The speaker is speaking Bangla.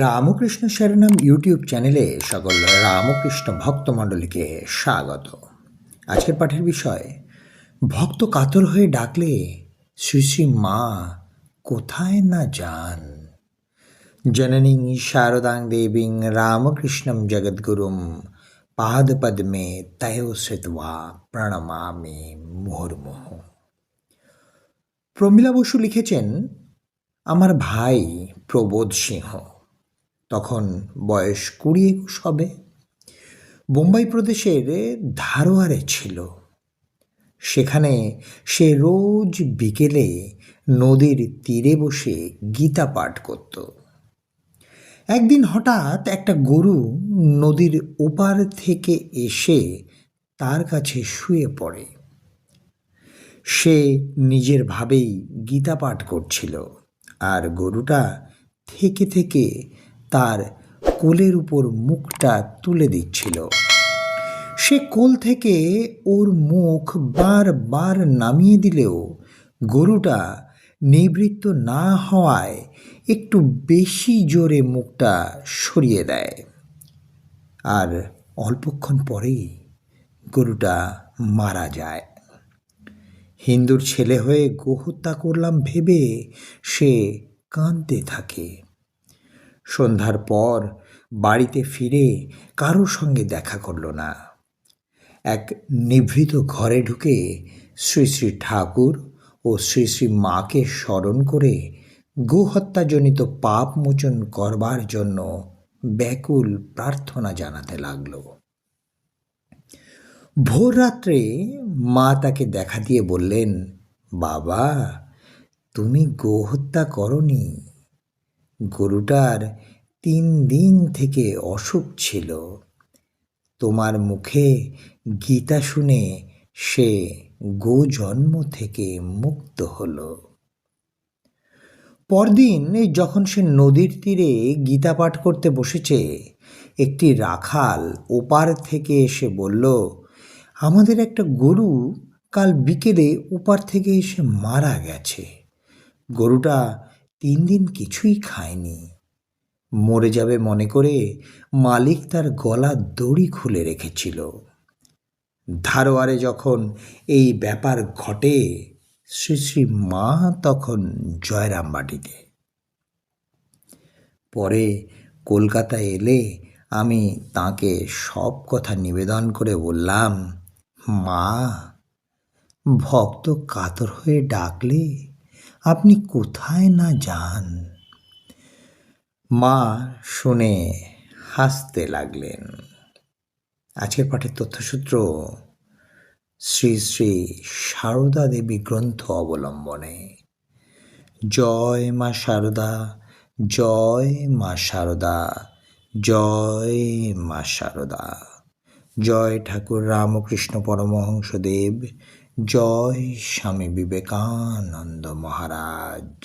রামকৃষ্ণ শরণম ইউটিউব চ্যানেলে সকল রামকৃষ্ণ ভক্তমণ্ডলীকে স্বাগত। আজকের পাঠের বিষয়, ভক্ত কাতর হয়ে ডাকলে শ্রী শ্রী মা কোথায় না যান। জননীং শারদাং দেবীং রামকৃষ্ণম জগদ্গুরুম পাদপদ্মে তয়ো শ্রিত্বা প্রণমামি মুহুর্মুহু। প্রমীলা বসু লিখেছেন, আমার ভাই প্রবোধ সিংহ তখন বয়স 20-21 হবে, বোম্বাই প্রদেশের ধারোয়ারে ছিল। সেখানে সে রোজ বিকেলে নদীর তীরে বসে গীতা পাঠ করত। একদিন হঠাৎ একটা গরু নদীর ওপার থেকে এসে তার কাছে শুয়ে পড়ে। সে নিজের ভাবেই গীতা পাঠ করছিল, আর গরুটা থেকে থেকে তার কোলের উপর মুখটা তুলে দিচ্ছিল। সে কোল থেকে ওর মুখ বারবার নামিয়ে দিলেও গরুটা নিবৃত্ত না হওয়ায় একটু বেশি জোরে মুখটা সরিয়ে দেয়, আর অল্পক্ষণ পরেই গরুটা মারা যায়। হিন্দুর ছেলে হয়ে গোহত্যা করলাম ভেবে সে কাঁদতে থাকে। সন্ধ্যার পর বাড়িতে ফিরে কারোর সঙ্গে দেখা করল না। এক নিভৃত ঘরে ঢুকে শ্রী শ্রী ঠাকুর ও শ্রী শ্রী মাকে স্মরণ করে গোহত্যাজনিত পাপ মোচন করবার জন্য ব্যাকুল প্রার্থনা জানাতে লাগল। ভোর রাত্রে মা তাকে দেখা দিয়ে বললেন, বাবা, তুমি গোহত্যা করনি। গরুটার 3 দিন থেকে অসুখ ছিল। তোমার মুখে গীতা শুনে সে গোজন্ম থেকে মুক্ত হলো। পরদিন যখন সে নদীর তীরে গীতা পাঠ করতে বসেছে, একটি রাখাল ওপার থেকে এসে বলল, আমাদের একটা গরু কাল বিকেলে ওপার থেকে এসে মারা গেছে। গরুটা 3 দিন কিছুই খায়নি। মরে যাবে মনে করে মালিক তার গলার দড়ি খুলে রেখেছিল। ধারোয়ারে যখন এই ব্যাপার ঘটে, শ্রী শ্রী মা তখন জয়রামবাটিতে। পরে কলকাতায় এলে আমি তাকে সব কথা নিবেদন করে বললাম, মা, ভক্ত কাতর হয়ে ডাকলে আপনি কোথায় না যান। মা শুনে হাসতে লাগলেন। আজকের পাঠের তথ্যসূত্র শ্রী শ্রী সারদা দেবী গ্রন্থ অবলম্বনে। জয় মা সারদা, জয় মা সারদা, জয় মা সারদা। জয় ঠাকুর রামকৃষ্ণ পরমহংসদেব, জয় স্বামী বিবেকানন্দ মহারাজ।